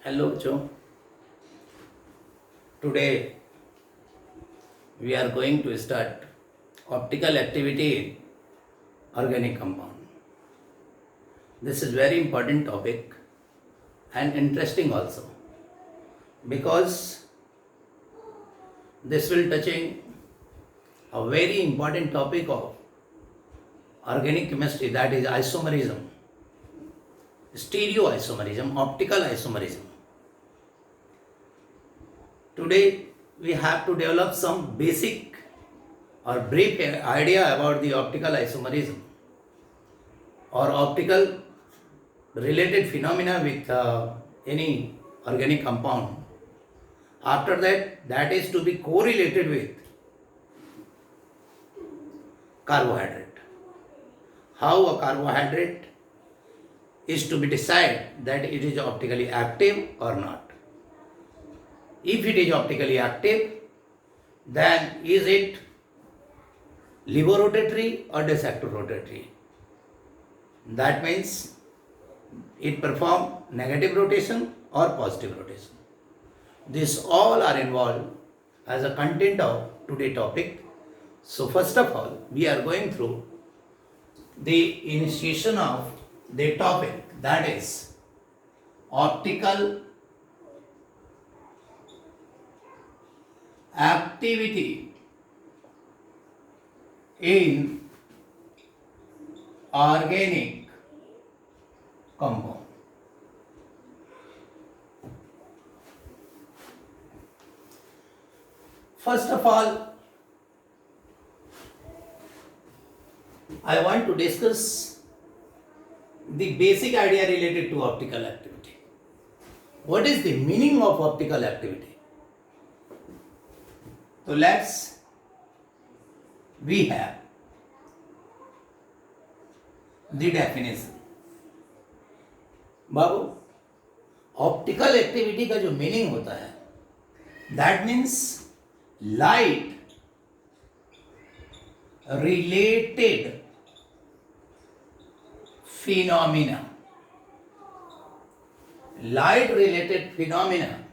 Hello, Joe. Today we are going to start optical activity in organic compound. This is very important topic and interesting also because this will touching a very important topic of organic chemistry, that is isomerism, stereoisomerism, optical isomerism. Today we have to develop some basic or brief idea about the optical isomerism or optical related phenomena with any organic compound. After that, that is to be correlated with carbohydrate. How a carbohydrate is to be decided that it is optically active or not. If it is optically active, then is it levorotatory or de facto rotatory? That means it perform negative rotation or positive rotation. These all are involved as a content of today's topic. So first of all, we are going through the initiation of the topic, that is optical activity in organic compound. First of all, I want to discuss the basic idea related to optical activity. What is the meaning of optical activity? So we have the definition. Babu, optical activity का जो meaning होता है, that means light related phenomena. Light related phenomena,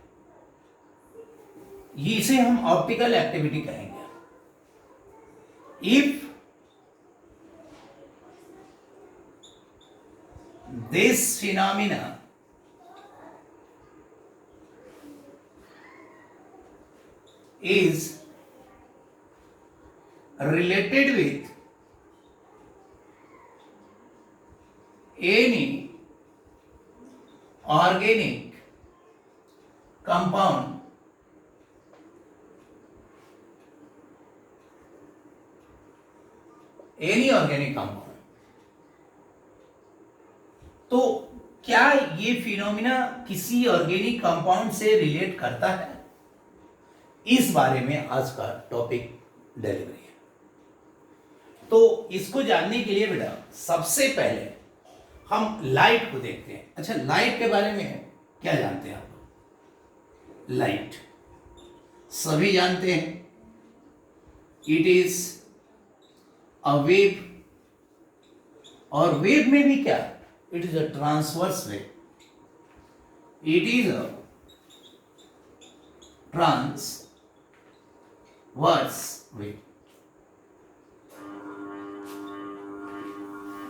इसे हम optical activity कहेंगे. If this phenomena is related with any organic compound, तो क्या ये फिनोमिना किसी ऑर्गेनिक कंपाउंड से रिलेट करता है? इस बारे में आज का टॉपिक डिलीवरी है. तो इसको जानने के लिए बेटा सबसे पहले हम लाइट को देखते हैं. अच्छा, लाइट के बारे में क्या जानते हैं आप लोग? लाइट सभी जानते हैं, इट इज अ वेव. और वेव में भी क्या, it is a transverse wave. It is a transverse wave.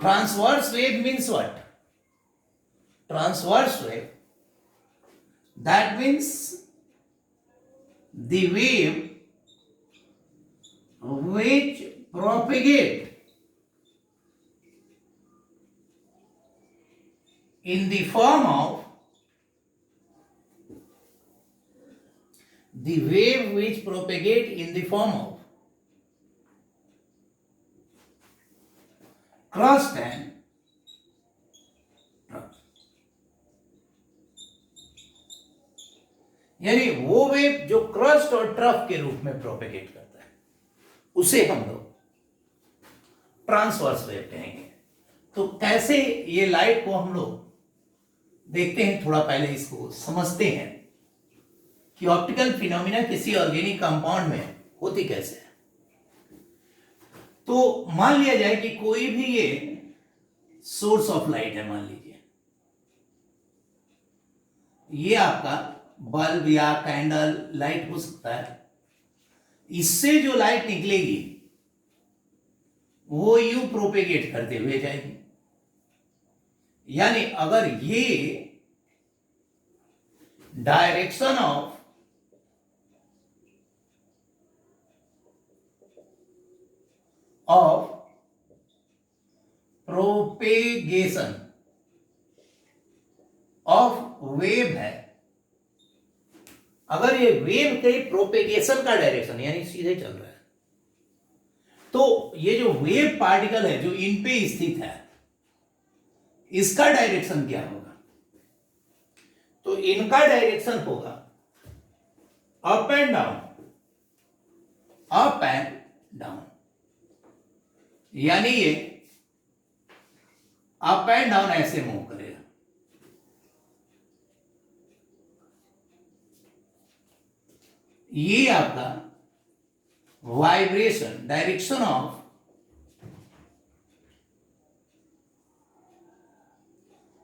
Transverse wave means what? Transverse wave, that means the wave which propagate in the form of the wave which propagate in the form of crust and trough. यानी वो wave जो crust और trough के रूप में propagate करता है, उसे हम लोग ट्रांसवर्स वेव कहेंगे. तो कैसे ये लाइट को हम लोग देखते हैं, थोड़ा पहले इसको समझते हैं कि ऑप्टिकल फिनोमिना किसी ऑर्गेनिक कंपाउंड में होती कैसे है. तो मान लिया जाए कि कोई भी ये सोर्स ऑफ लाइट है, मान लीजिए ये आपका बल्ब या कैंडल लाइट हो सकता है। इससे जो लाइट निकलेगी वो यूं प्रोपेगेट करते हुए जाएगी। यानी अगर ये direction of propagation of wave है, अगर ये वेव के प्रोपेगेशन का डायरेक्शन यानी सीधे चल रहा है, तो ये जो वेव पार्टिकल है जो इन पे स्थित है, इसका डायरेक्शन क्या होगा? तो इनका डायरेक्शन होगा up and down, up and down. यानी ये अप एंड डाउन ऐसे मूव करेगा। ये आपका vibration, direction of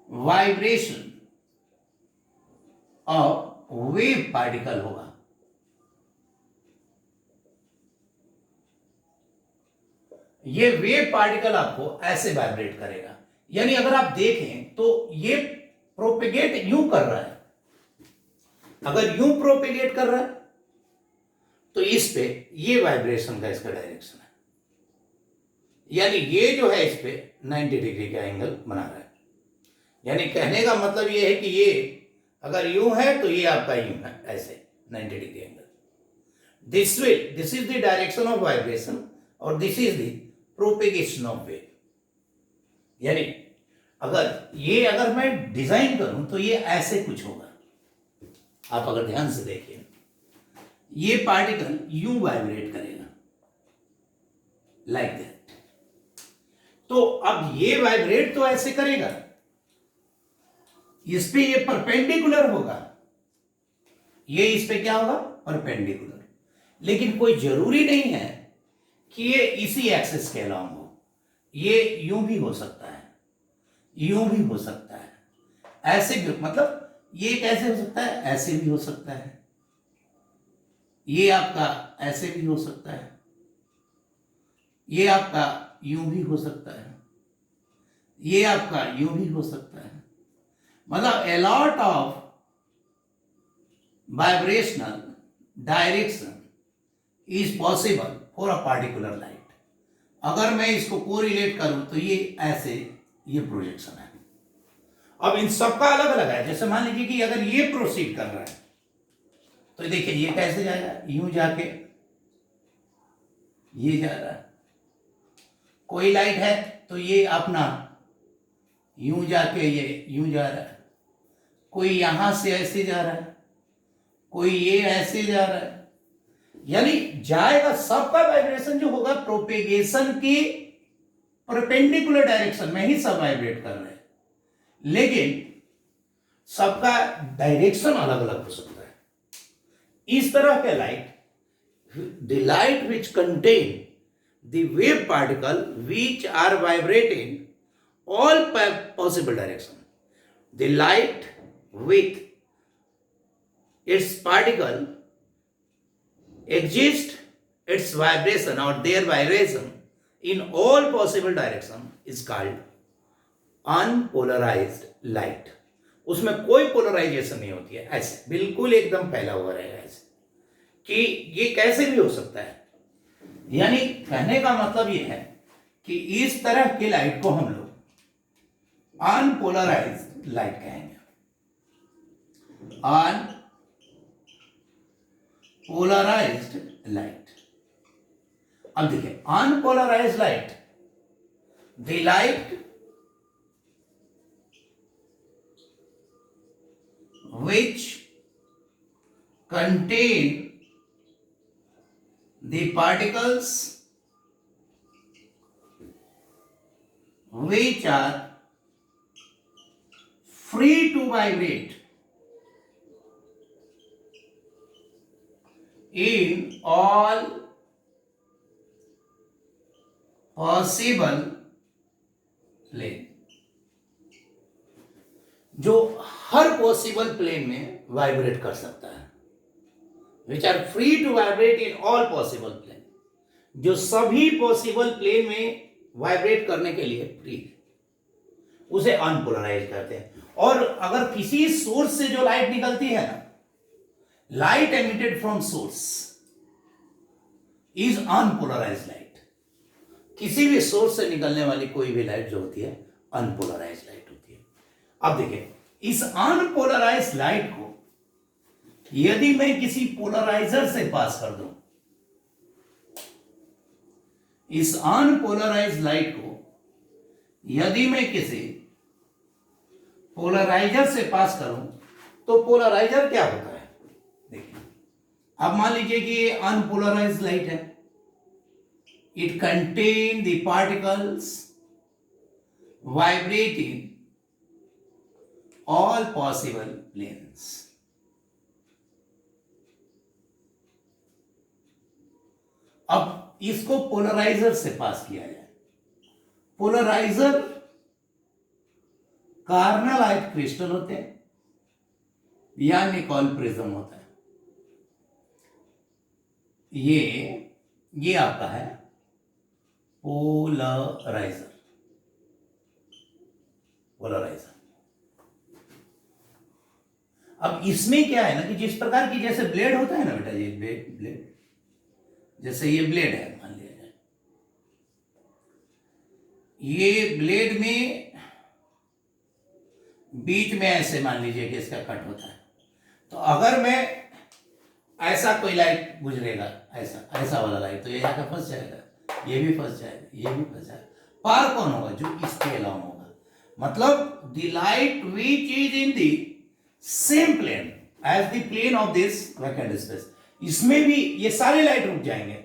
vibration of wave particle होगा। ये वेव पार्टिकल आपको ऐसे वाइब्रेट करेगा। यानी अगर आप देखें तो ये प्रोपेगेट यूं कर रहा है। अगर यूं प्रोपेगेट कर रहा है तो इस पे ये वाइब्रेशन का इसका डायरेक्शन है। यानी ये जो है इस पे 90 डिग्री का एंगल बना रहा है। यानी कहने का मतलब ये है कि ये अगर यूं है तो ये आपका यूं है, ऐसे 90 degree angle. This is the direction of vibration और this is the propagation of wave. यानी अगर मैं डिजाइन करूं तो ये ऐसे कुछ होगा। आप अगर ध्यान से देखिए, ये पार्टिकल यूं वाइब्रेट करेगा लाइक दैट। तो अब ये वाइब्रेट तो ऐसे करेगा, इस पे ये परपेंडिकुलर होगा, ये इस पे क्या होगा? परपेंडिकुलर। लेकिन कोई जरूरी नहीं है कि ये इसी एक्सिस के अलोंग हो। ये यूं भी हो सकता है, यूं भी हो सकता है, ऐसे भी, मतलब ये कैसे हो सकता है? ऐसे भी हो सकता है, ये आपका ऐसे भी हो सकता है, ये आपका यूं भी हो सकता है, ये आपका यूं भी हो सकता है। मतलब a lot of vibrational direction is possible for a particular light। अगर मैं इसको कोरिलेट करूं तो ये ऐसे, ये प्रोजेक्शन है। अब इन सबका अलग अलग है। जैसे मान लीजिए कि अगर ये प्रोसीड कर रहा है तो देखिए ये कैसे जाएगा? यूं जाके ये जा रहा है। कोई लाइट है तो ये अपना यूं जाके ये यूं जा रहा है। कोई यहां से ऐसे जा रहा है, कोई ये ऐसे जा रहा है। यानी जाएगा, सबका वाइब्रेशन जो होगा प्रोपेगेशन की परपेंडिकुलर डायरेक्शन में ही सब वाइब्रेट कर रहे हैं। लेकिन सबका डायरेक्शन अलग अलग हो सकता है। इस तरह के light, the light which contain the wave particle which are vibrating all possible direction, the light with its particle exist its vibration or their vibration in all possible direction is called unpolarized light। उसमें कोई polarisation नहीं होती है, ऐसे बिल्कुल एकदम फैला हुआ रहेगा, ऐसे कि ये कैसे भी हो सकता है। यानी कहने का मतलब ये है कि इस तरह की लाइट को हम लोग अनपोलराइज्ड लाइट कहेंगे। Unpolarised light. अब देखिए, unpolarised light, the light which contain the particles which are free to vibrate in all possible length। जो हर पॉसिबल प्लेन में वाइब्रेट कर सकता है, which are free to vibrate in all possible plane, जो सभी पॉसिबल प्लेन में vibrate करने के लिए फ्री है, उसे अनपोलराइज कहते हैं। और अगर किसी सोर्स से जो लाइट निकलती है ना, light emitted from source is unpolarize light, किसी भी सोर्स से निकलने वाली कोई भी लाइट जो होती है अनपोलराइज लाइट होती है। अब देखिए, इस अनपोलराइज लाइट को यदि मैं किसी पोलराइजर से पास कर दूं, इस अनपोलराइज लाइट को यदि मैं किसी पोलराइजर से पास करूं तो पोलराइजर क्या होता है? देखिए, अब मान लीजिए कि ये अनपोलराइज लाइट है, it contain the particles vibrating all possible planes. अब इसको पोलराइजर से पास किया जाए, पोलराइजर कार्नेलाइट क्रिस्टल होते हैं या निकोल प्रिज्म होता है। ये आपका है पोलराइजर। अब इसमें क्या है ना कि जिस प्रकार की जैसे ब्लेड होता है ना बेटा, ये ब्लेड जैसे ये ब्लेड है मान लिया जाए, ये ब्लेड में बीच में ऐसे मान लीजिए कि इसका कट होता है, तो अगर मैं ऐसा कोई लाइट गुजरेगा, ऐसा वाला लाइट, तो ये जाकर फंस जाएगा, ये भी फंस जाएगा, ये भी फंस जाएगा। पार कौन होगा? जो इसके अलाउन होगा। मतलब the light which is in the same plane as the plane of this vacant space, इसमें भी ये सारे लाइट रुक जाएंगे।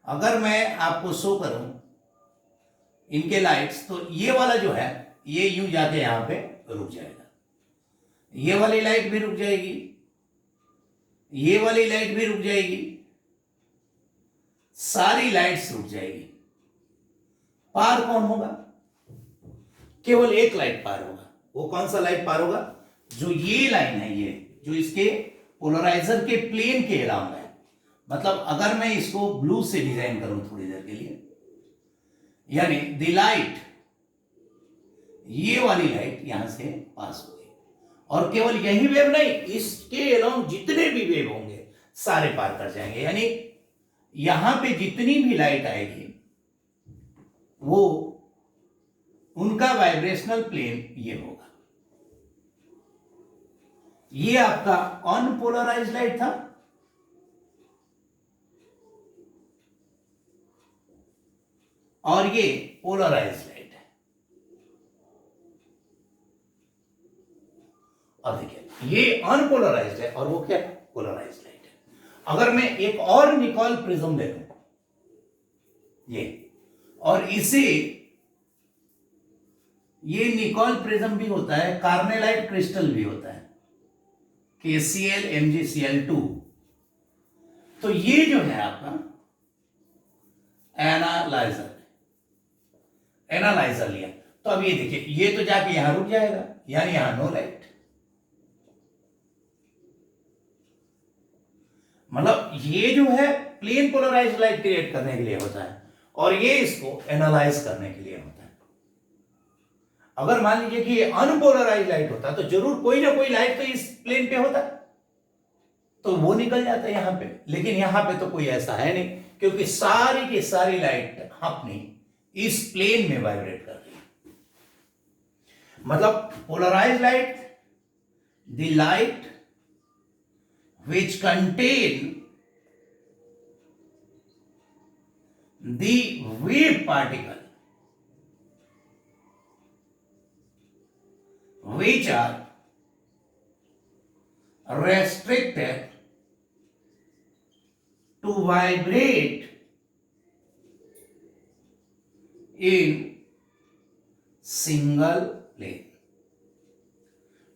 अगर मैं आपको शो करूं इनके लाइट्स, तो ये वाला जो है ये यूं जाके यहां पे रुक जाएगा, ये वाली लाइट भी रुक जाएगी, ये वाली लाइट भी रुक जाएगी, सारी लाइट्स रुक जाएगी। पार कौन होगा? केवल एक लाइट पार होगा। वो कौन सा लाइट पार होगा? जो ये लाइन है, ये जो इसके पोलराइजर के प्लेन के अलावा है। मतलब अगर मैं इसको ब्लू से डिजाइन करूं थोड़ी देर के लिए, यानी द लाइट, ये वाली लाइट यहां से पास होगी, और केवल यही वेव नहीं, इसके अलावा जितने भी वेव होंगे सारे पार कर जाएंगे। यानी यहां पे जितनी भी लाइट आएगी वो उनका वाइब्रेशनल प्लेन ये होगा। ये आपका अनपोलराइज लाइट था, और ये पोलराइज लाइट है। और देखिए, ये अनपोलराइज्ड है और वो क्या? पोलराइज लाइट है। अगर मैं एक और निकोल प्रिज्म ले लूं, ये, और इसे, ये निकोल प्रिज्म भी होता है, कार्नेलाइट क्रिस्टल भी होता है, KCl MgCl2। तो ये जो है आपका एनालाइजर लिया, तो अब ये देखिए, ये तो जाके यहां रुक जाएगा, यानी यहां नो लाइट। मतलब ये जो है प्लेन पोलराइज्ड लाइट क्रिएट करने के लिए होता है, और ये इसको एनालाइज करने के लिए होता है। अगर मान लीजिए कि ये अनपोलराइज्ड लाइट होता तो जरूर कोई ना कोई लाइट तो इस प्लेन पे होता, तो वो निकल जाता है यहां पे। लेकिन यहां पे तो कोई ऐसा है नहीं, क्योंकि सारी की सारी लाइट अपनी इस प्लेन में वाइब्रेट कर रही है। मतलब polarized light, the light which contain the wave particle which are restricted to vibrate in single plane,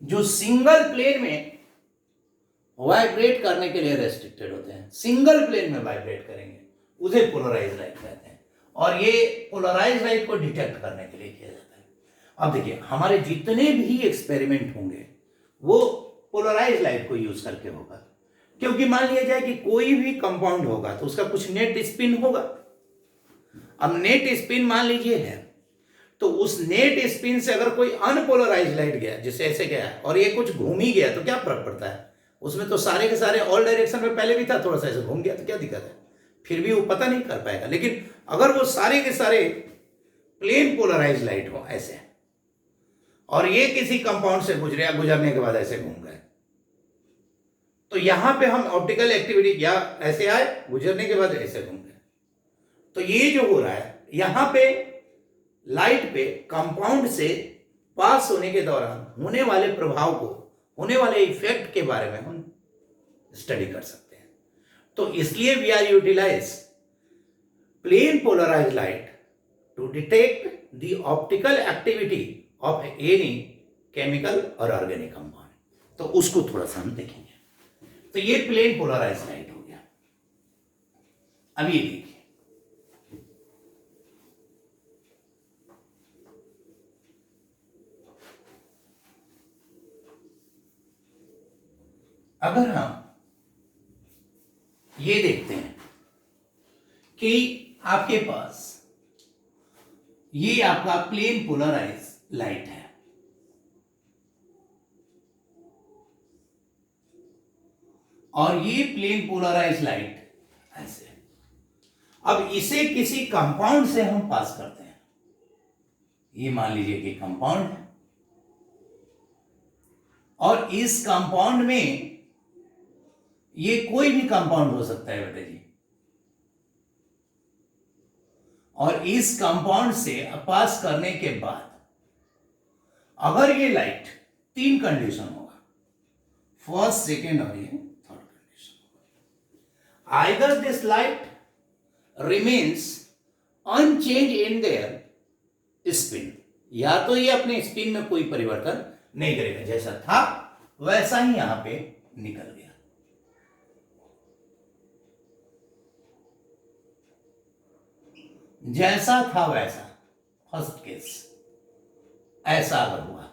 जो सिंगल प्लेन में वाइब्रेट करने के लिए रेस्ट्रिक्टेड होते हैं, सिंगल प्लेन में वाइब्रेट करेंगे, उसे पोलराइज लाइट कहते हैं। और ये पोलराइज लाइट को डिटेक्ट करने के लिए किया जाता है। अब देखिए हमारे जितने भी एक्सपेरिमेंट होंगे वो पोलराइज लाइट को यूज करके होगा, क्योंकि मान लिया जाए कि कोई भी कंपाउंड होगा तो उसका कुछ नेट स्पिन होगा। अब नेट स्पिन मान लीजिए है, तो उस नेट स्पिन से अगर कोई अनपोलराइज लाइट गया, जैसे ऐसे गया और ये कुछ घूम ही गया, तो क्या फर्क पड़ता है? उसमें तो सारे के सारे ऑल डायरेक्शन में पहले भी था, थोड़ा सा ऐसे घूम गया तो क्या दिक्कत है? फिर भी वो पता नहीं कर पाएगा। लेकिन अगर वो सारे के सारे प्लेन पोलराइज लाइट हो ऐसे, और ये किसी कंपाउंड से गुजरने के बाद ऐसे घूम गए, तो यहां पे हम ऑप्टिकल एक्टिविटी, या ऐसे आए गुजरने के बाद ऐसे घूम गए, तो ये जो हो रहा है यहां पे लाइट पे कंपाउंड से पास होने के दौरान होने वाले प्रभाव को, होने वाले इफेक्ट के बारे में हम स्टडी कर सकते हैं। तो इसलिए we are utilize plane polarize light to detect the optical activity of any chemical और ऑर्गेनिक कंपाउंड। तो उसको थोड़ा सा हम देखेंगे। तो ये प्लेन पोलराइज लाइट हो गया। अब ये देखिए, अगर हम ये देखते हैं कि आपके पास ये आपका प्लेन पोलराइज लाइट है, और ये प्लेन पोलराइज लाइट ऐसे, अब इसे किसी कंपाउंड से हम पास करते हैं। ये मान लीजिए कि कंपाउंड है, और इस कंपाउंड में ये कोई भी कंपाउंड हो सकता है बेटा जी, और इस कंपाउंड से पास करने के बाद अगर ये लाइट 3 कंडीशन होगा, फर्स्ट, सेकेंड और ये थर्ड कंडीशन होगा। Either this light remains unchange in their spin, या तो ये अपने स्पिन में कोई परिवर्तन नहीं करेगा, जैसा था वैसा ही यहां पे निकल गया। जैसा था वैसा, फर्स्ट केस ऐसा अगर हुआ,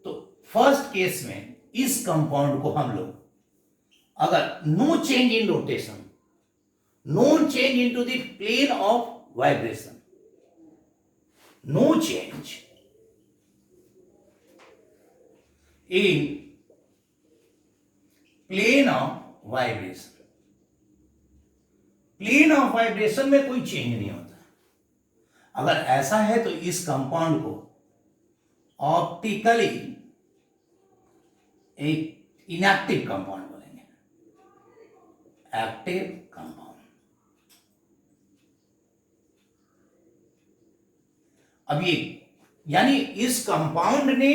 तो फर्स्ट केस में इस कंपाउंड को हम लोग, अगर no change in rotation, no change into the plane of vibration, no change in plane of vibration, plane of vibration में कोई चेंज नहीं होता। अगर ऐसा है तो इस कंपाउंड को ऑप्टिकली एक इनएक्टिव कंपाउंड बोलेंगे, एक्टिव कंपाउंड। अब ये यानी इस कंपाउंड ने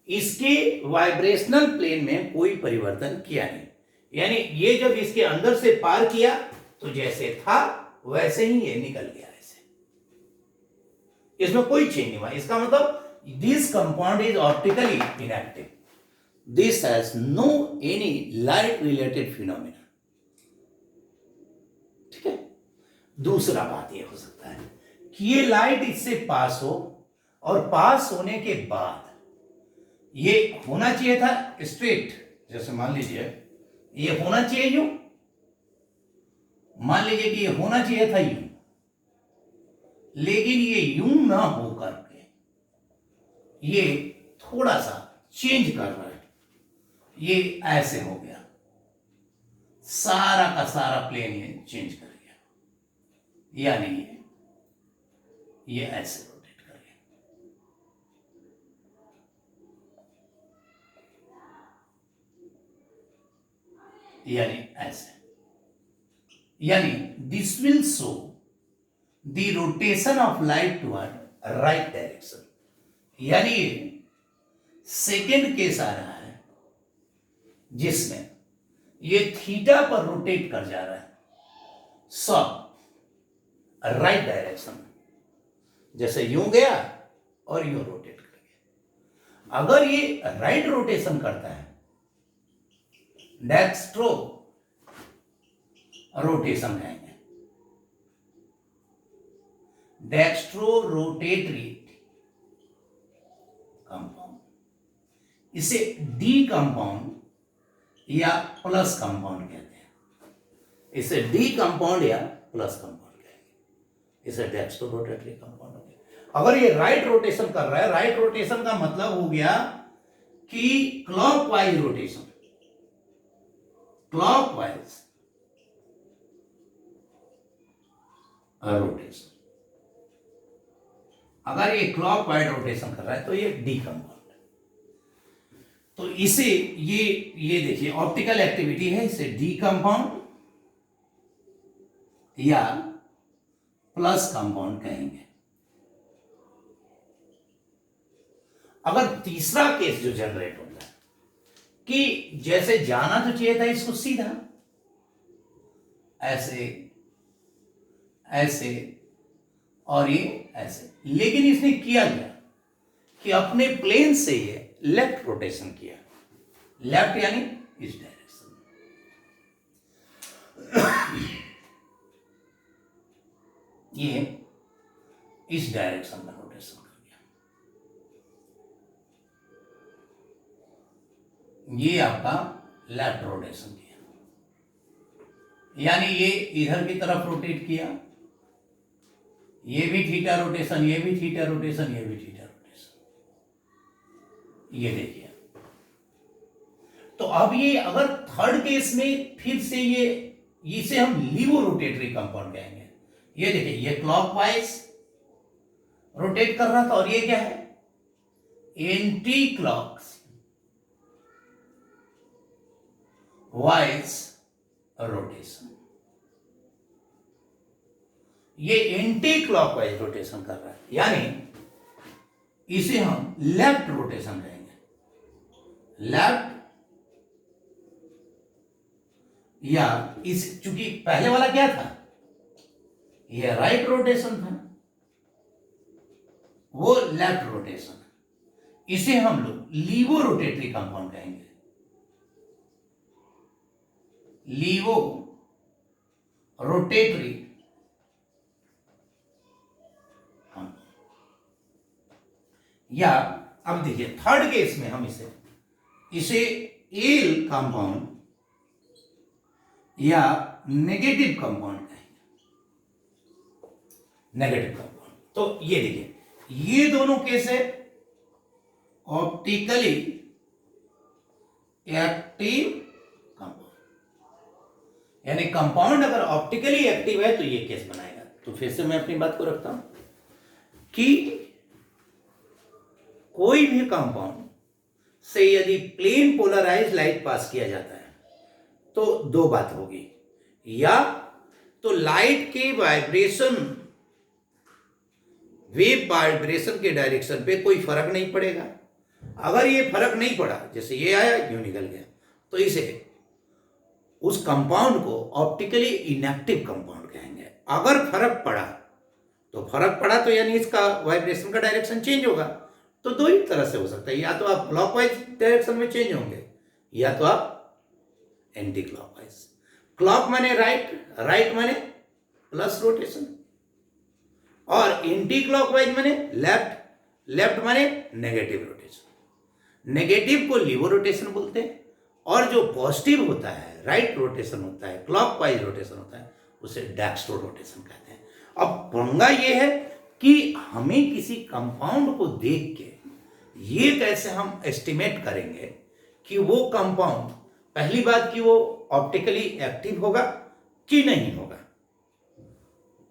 इसके वाइब्रेशनल प्लेन में कोई परिवर्तन किया नहीं, यानी ये जब इसके अंदर से पार किया तो जैसे था वैसे ही ये निकल गया, ऐसे, इसमें कोई चेंज नहीं हुआ। इसका मतलब this compound is optically inactive, this has no any light related phenomena. ठीक है। दूसरा बात ये हो सकता है कि ये लाइट इससे पास हो, और पास होने के बाद ये होना चाहिए था स्ट्रेट, जैसे मान लीजिए ये होना चाहिए यूं, मान लीजिए कि ये होना चाहिए था यूं, लेकिन ये यूं ना हो करके ये थोड़ा सा चेंज कर रहा है, ये ऐसे हो गया, सारा का सारा प्लेन ये चेंज कर गया, यानी ये ऐसे रोटेट कर गया। यानी ऐसे, यानी this will show the rotation of light toward right direction, यानी सेकेंड केस आ रहा है जिसमें ये थीटा पर रोटेट कर जा रहा है, सब राइट डायरेक्शन, जैसे यूं गया और यूं रोटेट कर गया। अगर ये राइट रोटेशन करता है, डेक्स्ट्रो रोटेशन कहेंगे, डेक्स्ट्रो रोटेटरी कंपाउंड, इसे डी कंपाउंड या प्लस कंपाउंड कहते हैं। इसे डी कंपाउंड या प्लस कंपाउंड कहेंगे। इसे डेक्स्ट्रो रोटेटरी कंपाउंड हो गया। अगर ये राइट रोटेशन कर रहा है, राइट रोटेशन का मतलब हो गया कि क्लॉकवाइज रोटेशन, क्लॉकवाइज रोटेशन। अगर ये क्लॉकवाइज रोटेशन कर रहा है तो ये डी कंपाउंड। तो इसे ये देखिए ऑप्टिकल एक्टिविटी है, इसे डी कंपाउंड या प्लस कंपाउंड कहेंगे। अगर तीसरा केस जो जनरेट होता है कि जैसे जाना तो चाहिए था इसको सीधा ऐसे ऐसे और ये ऐसे, लेकिन इसने किया क्या कि अपने प्लेन से ये लेफ्ट रोटेशन किया, लेफ्ट यानी इस डायरेक्शन ये इस डायरेक्शन में रोटेशन कर दिया। ये आपका लेफ्ट रोटेशन किया, यानी ये इधर की तरफ रोटेट किया, ये भी थीटा रोटेशन, ये भी थीटा रोटेशन, ये भी थीटा रोटेशन। ये देखिए, तो अब ये अगर थर्ड केस में फिर से ये इसे हम लीवो रोटेटरी कंपाउंड कहेंगे। ये देखिए, ये क्लॉकवाइज रोटेट कर रहा था और ये क्या है, एंटी क्लॉक वाइज रोटेशन। ये एंटी क्लॉकवाइज रोटेशन कर रहा है, यानी इसे हम लेफ्ट रोटेशन कहेंगे। लेफ्ट या इस, चूंकि पहले वाला क्या था, ये राइट रोटेशन था, वो लेफ्ट रोटेशन, इसे हम लोग लीवो रोटेटरी कंपाउंड कहेंगे। लीवो रोटेटरी या अब देखिए थर्ड केस में हम इसे एल कंपाउंड या नेगेटिव कंपाउंड कहेंगे। नेगेटिव कंपाउंड, तो ये देखिए, ये दोनों केस है ऑप्टिकली एक्टिव कंपाउंड, यानी कंपाउंड अगर ऑप्टिकली एक्टिव है तो ये केस बनाएगा। तो फिर से मैं अपनी बात को रखता हूं कि कोई भी कंपाउंड से यदि प्लेन पोलराइज लाइट पास किया जाता है तो दो बात होगी, या तो लाइट के वाइब्रेशन, वेव वाइब्रेशन के डायरेक्शन पे कोई फर्क नहीं पड़ेगा। अगर ये फर्क नहीं पड़ा, जैसे ये आया यूं निकल गया, तो इसे उस कंपाउंड को ऑप्टिकली इनएक्टिव कंपाउंड कहेंगे। अगर फर्क पड़ा तो यानी इसका वाइब्रेशन का डायरेक्शन चेंज होगा। तो दो ही तरह से हो सकता है, या तो आप क्लॉकवाइज डायरेक्शन में चेंज होंगे या तो आप एंटी क्लॉकवाइज। क्लॉक माने राइट, राइट माने प्लस रोटेशन, और एंटी क्लॉकवाइज माने लेफ्ट, लेफ्ट माने नेगेटिव रोटेशन। नेगेटिव को लीवो रोटेशन बोलते हैं, और जो पॉजिटिव होता है, राइट रोटेशन होता है, क्लॉकवाइज रोटेशन होता है, उसे डेक्स्ट्रो रोटेशन कहते हैं। अब पंगा ये है कि हमें किसी कंपाउंड को देख के ये कैसे हम एस्टिमेट करेंगे कि वो कंपाउंड, पहली बात कि वो ऑप्टिकली एक्टिव होगा कि नहीं होगा।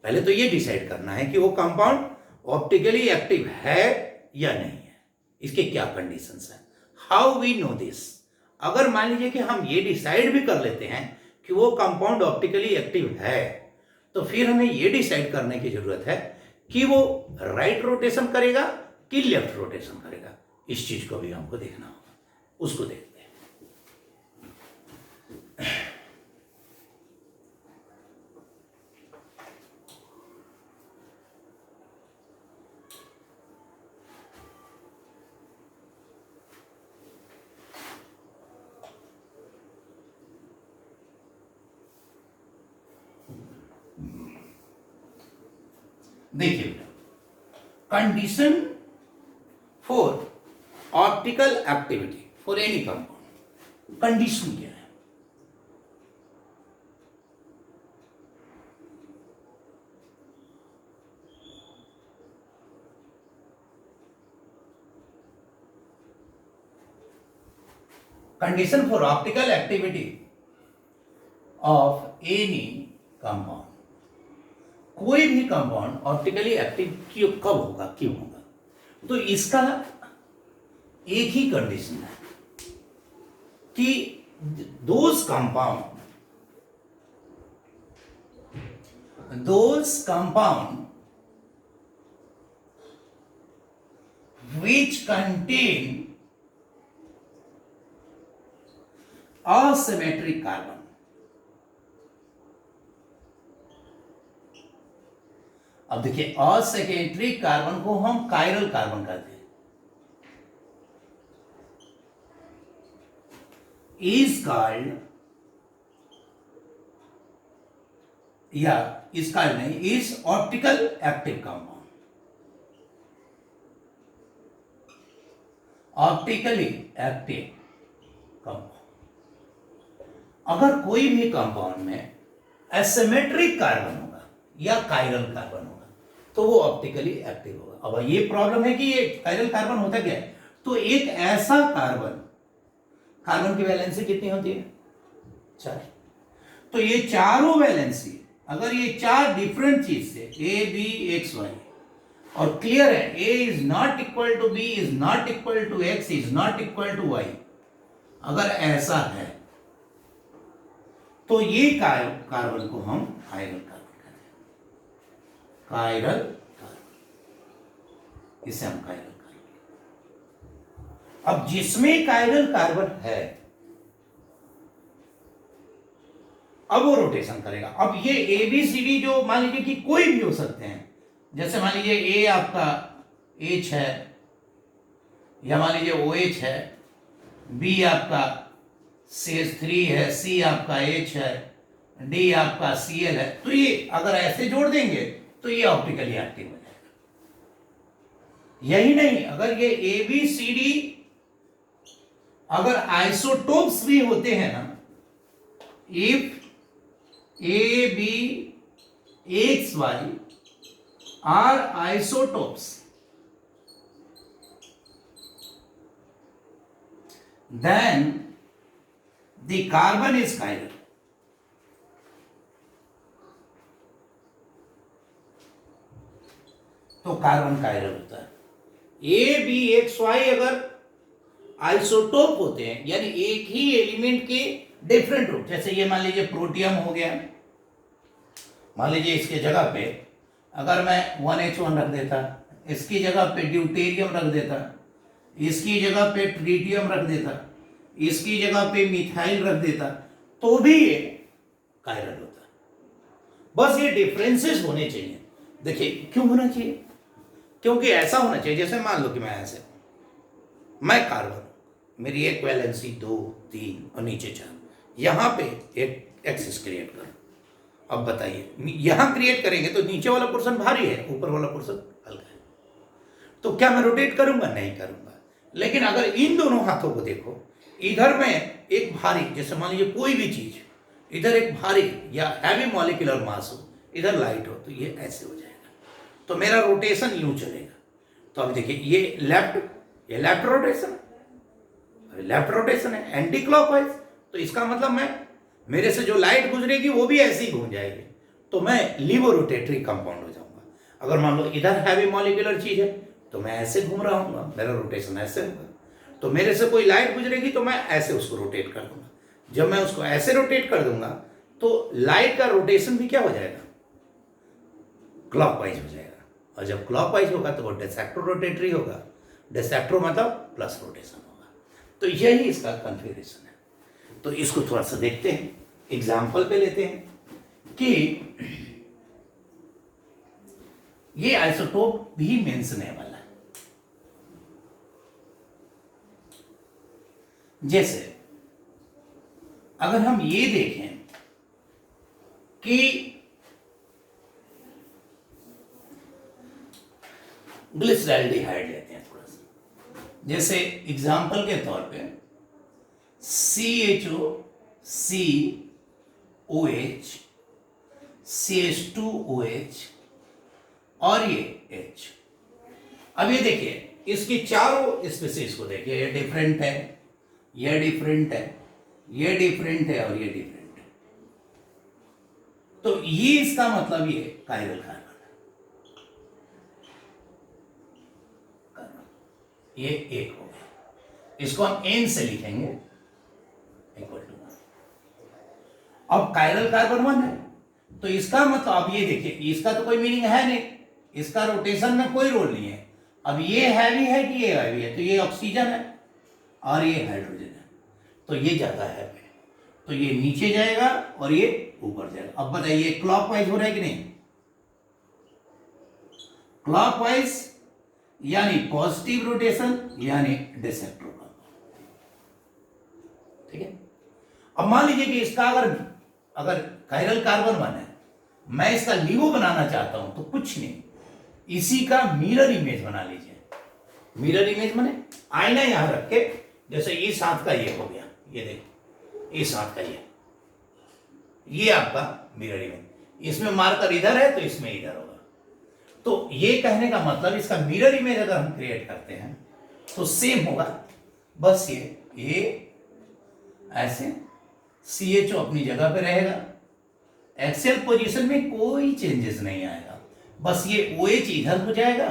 पहले तो ये डिसाइड करना है कि वो कंपाउंड ऑप्टिकली एक्टिव है या नहीं है, इसके क्या कंडीशंस हैं। How we know this? अगर मान लीजिए कि हम ये डिसाइड भी कर लेते हैं कि वो कंपाउंड ऑप्टिकली एक्टिव है, तो फिर हमें ये डिसाइड करने की जरूरत है कि वो राइट रोटेशन करेगा कि लेफ्ट रोटेशन करेगा। इस चीज को भी हमको देखना होगा, उसको देखते हैं। देखिए बेटा, condition for optical activity for any compound, condition क्या है? Condition for optical activity of any compound, कोई भी कंपाउंड ऑप्टिकली एक्टिव क्यों कब होगा, क्यों होगा? तो इसका एक ही कंडीशन है कि those compound which contain asymmetric carbon, अब देखिए असिमेट्रिक कार्बन को हम कायरल कार्बन कहते हैं, इज कॉल्ड, या इज कॉल्ड नहीं, is optical active compound, optically active compound. अगर कोई भी कंपाउंड में एसिमेट्रिक कार्बन होगा या कायरल कार्बन होगा तो वो ऑप्टिकली एक्टिव होगा। अब ये प्रॉब्लम है कि ये कायरल कार्बन होता क्या है? तो एक ऐसा कार्बन की वैलेंसी कितनी होती है? 4। तो ये चारों वैलेंसी, अगर ये 4 डिफरेंट चीज से ए बी एक्स वाई, और क्लियर है A is not equal to B, is not equal to X, is not equal to Y, अगर ऐसा है तो ये कार्बन को हम कायरल कार्बन कहते हैं, कायरल कार्बन, इसे हम कायरल कार्बन। अब जिसमें कायरल कार्बन है अब वो रोटेशन करेगा। अब ये ए बी सी डी जो मान लीजिए कि कोई भी हो सकते हैं, जैसे मान लीजिए ए आपका एच है, या मान लीजिए ओ एच है, बी आपका CH3 है, सी आपका H है, डी आपका Cl है, तो ये अगर ऐसे जोड़ देंगे तो ये ऑप्टिकली एक्टिव हो जाएगा। यही नहीं, अगर ये ए बी सी डी अगर आइसोटोप्स भी होते हैं ना, if A B X Y are isotopes, then the carbon is chiral. तो कार्बन कायरल होता है। ए बी एक्स वाई अगर आइसोटोप होते हैं, यानी एक ही एलिमेंट के डिफरेंट रूप, जैसे ये मान लीजिए प्रोटियम हो गया, मान लीजिए इसके जगह पे अगर मैं 1H1 रख देता, इसकी जगह पे ड्यूटेरियम रख देता, इसकी जगह पे ट्रिटियम रख देता, इसकी जगह पे मिथाइल रख देता, तो भी ये कायरल होता। बस ये डिफरेंसेस होने चाहिए। देखिए क्यों होना चाहिए? क्योंकि ऐसा होना चाहिए, जैसे मान लो कि मैं ऐसे, मैं कार्बन, मेरी एक वैलेंसी 2 3 और नीचे 4, यहां पे एक एक्सिस क्रिएट करो। अब बताइए, यहां क्रिएट करेंगे तो नीचे वाला पोर्शन भारी है, ऊपर वाला पोर्शन हल्का है, तो क्या मैं रोटेट करूंगा? नहीं करूंगा। लेकिन अगर इन दोनों हाथों को देखो, इधर में एक भारी, जैसे मान लीजिए कोई भी चीज, इधर एक भारी या हैवी मॉलिक्यूलर मास हो, इधर लाइट हो, तो ये ऐसे हो जाएगा, तो मेरा रोटेशन यूं चलेगा। तो अब देखिए ये लेफ्ट रोटेशन है एंटी क्लॉकवाइज, तो इसका मतलब मेरे से जो लाइट गुजरेगी वो भी ऐसे ही घूम जाएगी, तो मैं लीवो रोटेटरी कंपाउंड हो जाऊंगा। अगर मान लो इधर हैवी मॉलिक्यूलर चीज है तो मैं ऐसे घूम रहा हूँ, मेरा रोटेशन ऐसे होगा। तो मेरे से कोई लाइट गुजरेगी तो मैं ऐसे उसको रोटेट कर दूंगा। जब मैं उसको ऐसे रोटेट कर दूंगा तो लाइट का रोटेशन भी क्या हो जाएगा? क्लॉकवाइज हो जाएगा। और जब क्लॉकवाइज होगा तो वो डिसेक्ट्रो रोटेटरी होगा। डिसेक्ट्रो मतलब प्लस रोटेशन होगा। तो यही इसका कन्फिगरेशन है। तो इसको थोड़ा सा देखते हैं, एग्जाम्पल पे लेते हैं कि ये आइसोटोप भी मेंशनेबल है। जैसे अगर हम ये देखें कि ग्लिसरॉल्डिहाइड लेते हैं थोड़ा सा। जैसे एग्जाम्पल के तौर पे CHO, COH, CH2OH और ये H। अब ये देखिए इसकी चारों स्पीसीज को देखिए, ये डिफरेंट है, ये डिफरेंट है, ये डिफरेंट है और ये डिफरेंट है। तो ये इसका मतलब ये कायरल कार्बन है, ये एक हो गया। इसको हम N से लिखेंगे इक्वल टू 1। अब कायरल कार्बन 1 है, तो इसका मतलब अब ये देखिए, इसका तो कोई मीनिंग है नहीं, इसका रोटेशन में कोई रोल नहीं है। अब ये हैवी है कि ये हैवी है, तो ये ऑक्सीजन है और ये हाइड्रोजन है, तो ये ज्यादा हैवी है, तो ये नीचे जाएगा और ये ऊपर जाएगा। अब बताइए क्लॉकवाइज हो रहा है कि नहीं? क्लॉकवाइज यानी पॉजिटिव रोटेशन यानी डिसेक्ट्रो का, ठीक है। अब मान लीजिए कि इसका अगर कायरल कार्बन 1 है, मैं इसका LIGO बनाना चाहता हूं, तो कुछ नहीं, इसी का मिरर इमेज बना लीजिए। मिरर इमेज माने आईना यहां रख के, जैसे इस हाथ का ये हो गया, ये देखो इस हाथ का ये आपका मिरर इमेज, इसमें मार्कर इधर है तो इसमें इधर होगा। तो ये कहने का मतलब इसका मिरर इमेज अगर हम क्रिएट करते हैं तो सेम होगा, बस ये ऐसे CHO अपनी जगह पे रहेगा, एक्सियल पोजीशन में कोई चेंजेस नहीं आएगा, बस ये OH इधर हो जाएगा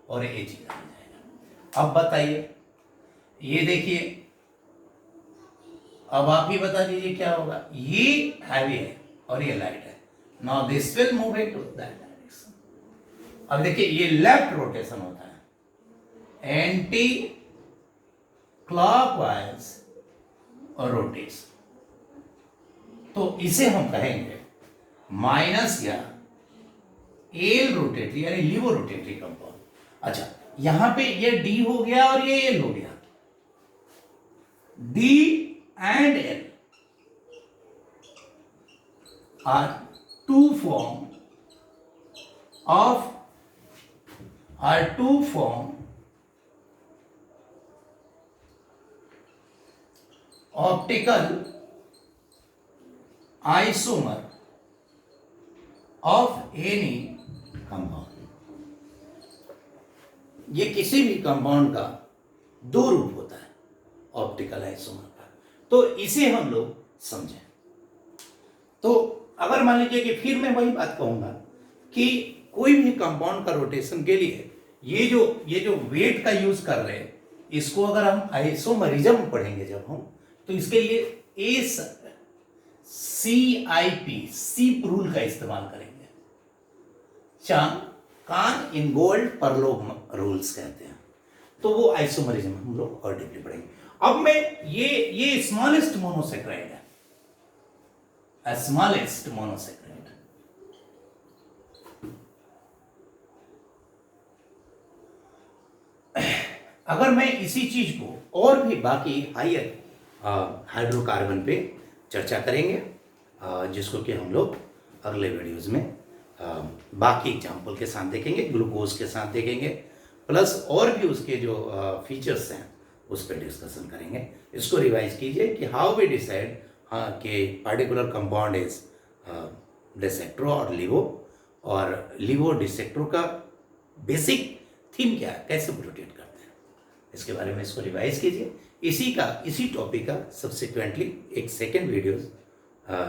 और H इधर हो जाएगा। अब बताइए, ये देखिए, अब आप ही बता दीजिए क्या होगा। ये हैवी है और ये लाइट है, now this will move into that direction. अब देखिए ये लेफ्ट रोटेशन होता है, एंटी क्लॉकवाइज और रोटेशन, तो इसे हम कहेंगे माइनस या एल रोटेटरी यानी लिवो रोटेटरी कंपाउंड। अच्छा, यहां पे ये D हो गया और ये L हो गया, D and L are two form optical isomer of any compound। ये किसी भी कंपाउंड का दो रूप होता है ऑप्टिकल आइसोमर का, तो इसे हम लोग समझें। तो अगर मान लीजिए कि फिर मैं वही बात कहूंगा कि कोई भी कंपाउंड का रोटेशन के लिए ये जो वेट का यूज कर रहे हैं, इसको अगर हम आइसोमरिज्म पढ़ेंगे जब हम, तो इसके लिए CIP रूल का इस्तेमाल करेंगे। कान इन गोल्ड परलोग रूल्स कहते हैं, तो वो आइसोमरिज्म हम लोग और डीपली पढ़ेंगे। अब मैं ये स्मॉलेस्ट मोनोसेक्राइड है, स्मॉलेस्ट मोनोसेक्राइड। अगर मैं इसी चीज को और भी बाकी हायर हाइड्रोकार्बन पे चर्चा करेंगे, जिसको कि हम लोग अगले वीडियोस में बाकी एग्जाम्पल के साथ देखेंगे, ग्लूकोज के साथ देखेंगे, प्लस और भी उसके जो फीचर्स हैं उस पर डिस्कशन करेंगे। इसको रिवाइज कीजिए कि हाउ वी डिसाइड कि पार्टिकुलर कंपाउंड इज डिसेक्ट्रो और लिवो, और लिवो डिसेक्ट्रो का बेसिक थीम क्या है, कैसे रोटेट करते हैं, इसके बारे में इसको रिवाइज कीजिए। इसी टॉपिक का सब्सिक्वेंटली एक सेकेंड वीडियोस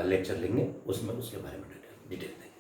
लेक्चर लेंगे, उसमें उसके बारे में डिटेल देंगे।